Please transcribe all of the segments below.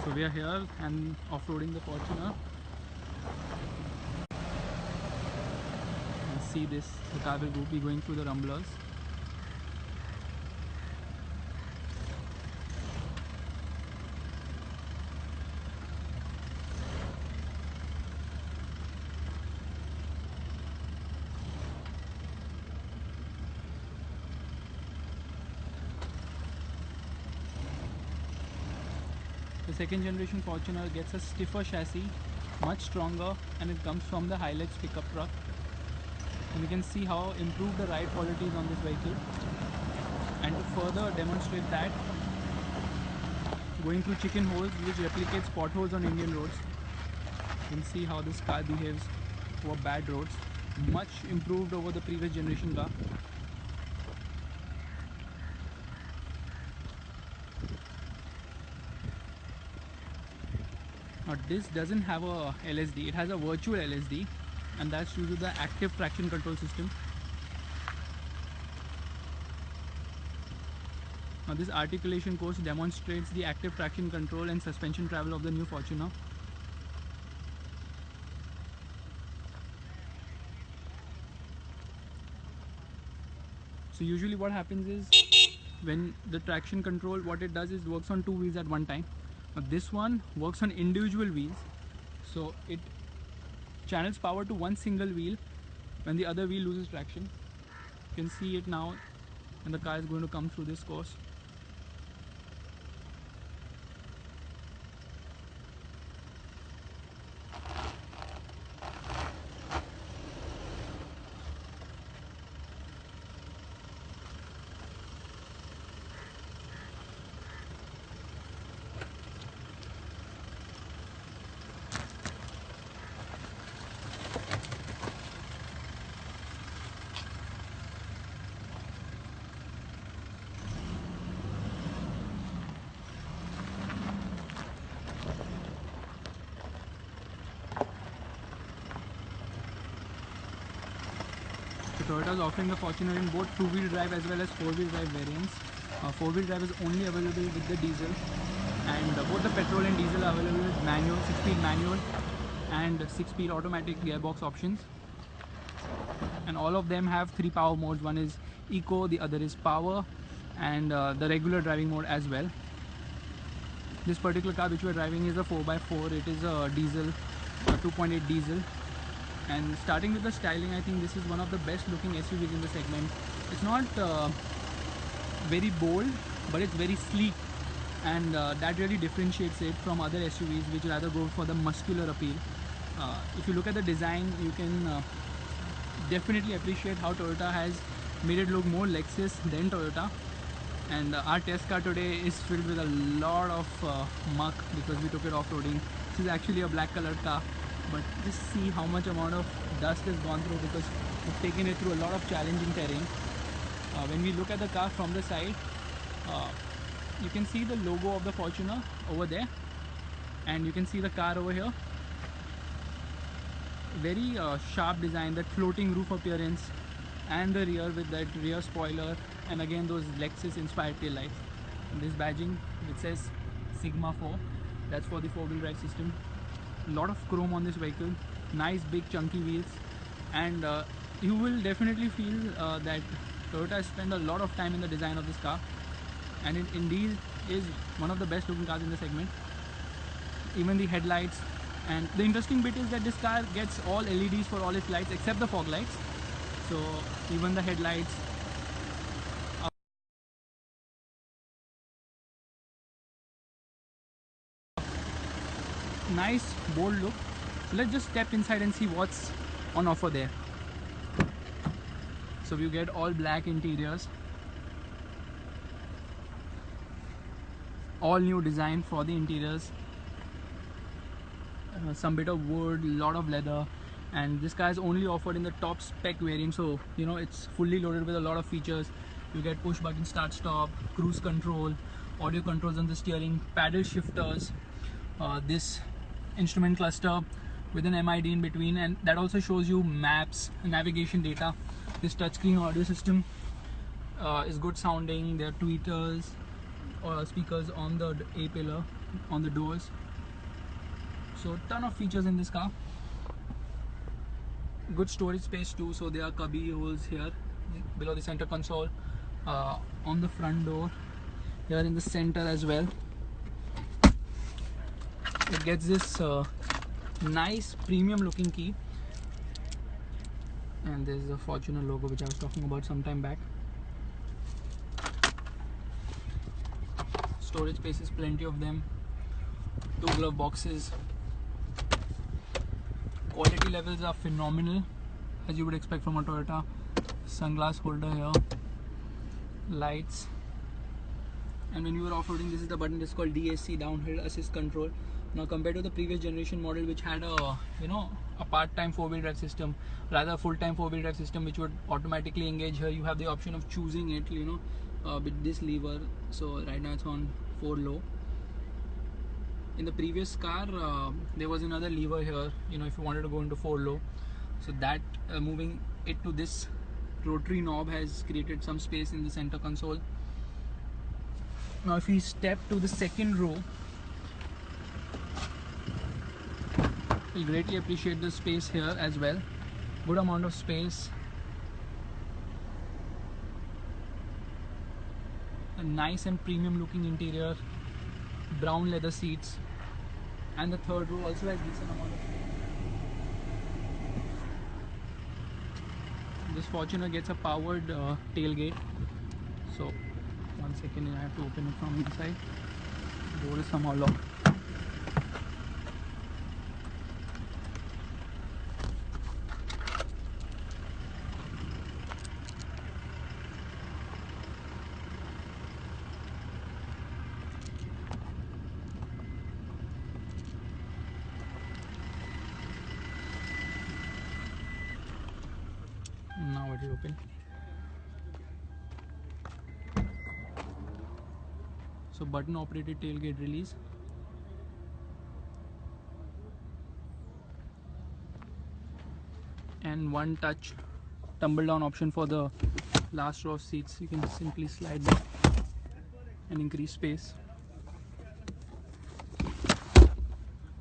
So we are here and off-roading the Fortuner. And see this, the car will be going through the rumblers. The second generation Fortuner gets a stiffer chassis, much stronger, and it comes from the Hilux pickup truck. And you can see how improved the ride quality is on this vehicle. And to further demonstrate that, going through chicken holes which replicates potholes on Indian roads. You can see how this car behaves over bad roads. Much improved over the previous generation car. Now this doesn't have a LSD, it has a virtual LSD, and that's due to the active traction control system. Now this articulation course demonstrates the active traction control and suspension travel of the new Fortuner. So usually what happens is, when the traction control, what it does is works on two wheels at one time. Now this one works on individual wheels, so it channels power to one single wheel when the other wheel loses traction. You can see it now, and the car is going to come through this course. Toyota is offering the Fortuner in both two-wheel drive as well as four-wheel drive variants. Four-wheel drive is only available with the diesel, and both the petrol and diesel are available with manual, 6-speed manual and 6-speed automatic gearbox options. And all of them have 3 power modes. One is Eco, the other is Power, and the regular driving mode as well. This particular car which we are driving is a 4x4. It is a diesel, a 2.8 diesel. And starting with the styling, I think this is one of the best looking SUVs in the segment. It's not very bold, but it's very sleek, and that really differentiates it from other SUVs which rather go for the muscular appeal. If you look at the design, you can definitely appreciate how Toyota has made it look more Lexus than Toyota. And our test car today is filled with a lot of muck because we took it off-roading. This is actually a black colored car, but just see how much amount of dust has gone through because we've taken it through a lot of challenging terrain. When we look at the car from the side, you can see the logo of the Fortuner over there, and you can see the car over here. Very sharp design, that floating roof appearance, and the rear with that rear spoiler, and again those Lexus inspired tail lights. And this badging which says Sigma 4, that's for the four-wheel drive system. Lot of chrome on this vehicle, nice big chunky wheels, and you will definitely feel that Toyota has spent a lot of time in the design of this car, and it indeed is one of the best looking cars in the segment. Even the headlights, and the interesting bit is that this car gets all LEDs for all its lights except the fog lights. So even the headlights are nice bold look. So let's just step inside and see what's on offer there. So you get all black interiors, all new design for the interiors, some bit of wood, lot of leather, and this car is only offered in the top spec variant, so you know it's fully loaded with a lot of features. You get push button start stop, cruise control, audio controls on the steering, paddle shifters, this instrument cluster with an MID in between, and that also shows you maps, navigation data. This touchscreen audio system is good sounding. There are tweeters, speakers on the A pillar, on the doors. So ton of features in this car. Good storage space too, so there are cubby holes here below the center console, on the front door, here in the center as well. It gets this nice premium looking key, and there's the Fortuner logo which I was talking about some time back. Storage spaces, plenty of them. 2 glove boxes. Quality levels are phenomenal, as you would expect from a Toyota. Sunglass holder here, lights, and when you are off-roading, this is the button. This is called DAC, downhill assist control. Now compared to the previous generation model, which had a a part-time 4-wheel drive system, rather a full-time 4-wheel drive system, which would automatically engage here, you have the option of choosing it, with this lever. So right now it's on 4 low. In the previous car, there was another lever here, if you wanted to go into 4 low. So that moving it to this rotary knob has created some space in the center console. Now if we step to the second row, you'll greatly appreciate the space here as well. Good amount of space. A nice and premium looking interior. Brown leather seats. And the third row also has decent amount of space. This Fortuner gets a powered tailgate. So, 1 second, I have to open it from inside. The door is somehow locked. Now it will open. So button operated tailgate release. And one touch tumble down option for the last row of seats. You can simply slide back and increase space.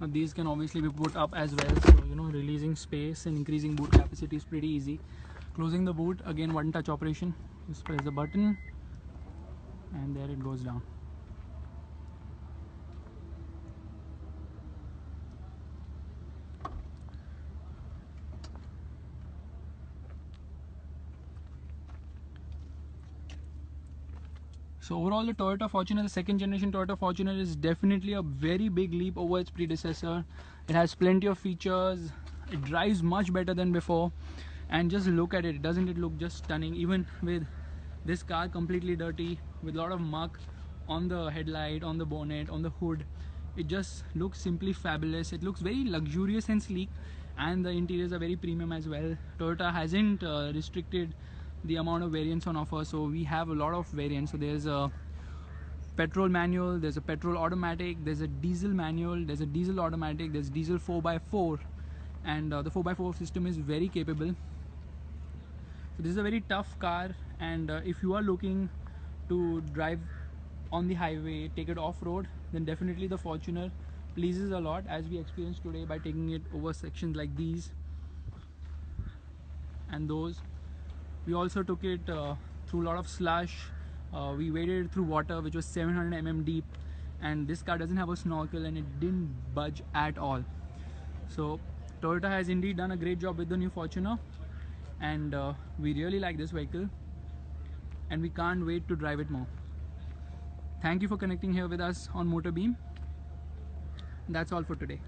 Now these can obviously be put up as well, so releasing space and increasing boot capacity is pretty easy. Closing the boot, again one touch operation. Just press the button and there it goes down. So overall, the Toyota Fortuner, the second generation Toyota Fortuner, is definitely a very big leap over its predecessor. It has plenty of features. It drives much better than before. And just look at it, doesn't it look just stunning? Even with this car completely dirty, with a lot of muck on the headlight, on the bonnet, on the hood, it just looks simply fabulous. It looks very luxurious and sleek, and the interiors are very premium as well. Toyota hasn't restricted the amount of variants on offer, so we have a lot of variants. So there's a petrol manual, there's a petrol automatic, there's a diesel manual, there's a diesel automatic, there's diesel 4x4, and the 4x4 system is very capable. So this is a very tough car, and if you are looking to drive on the highway, take it off-road, then definitely the Fortuner pleases a lot, as we experienced today by taking it over sections like these and those. We also took it through a lot of slush. We waded through water which was 700 mm deep, and this car doesn't have a snorkel and it didn't budge at all. So Toyota has indeed done a great job with the new Fortuner, and we really like this vehicle and we can't wait to drive it more. Thank you for connecting here with us on Motorbeam. That's all for today.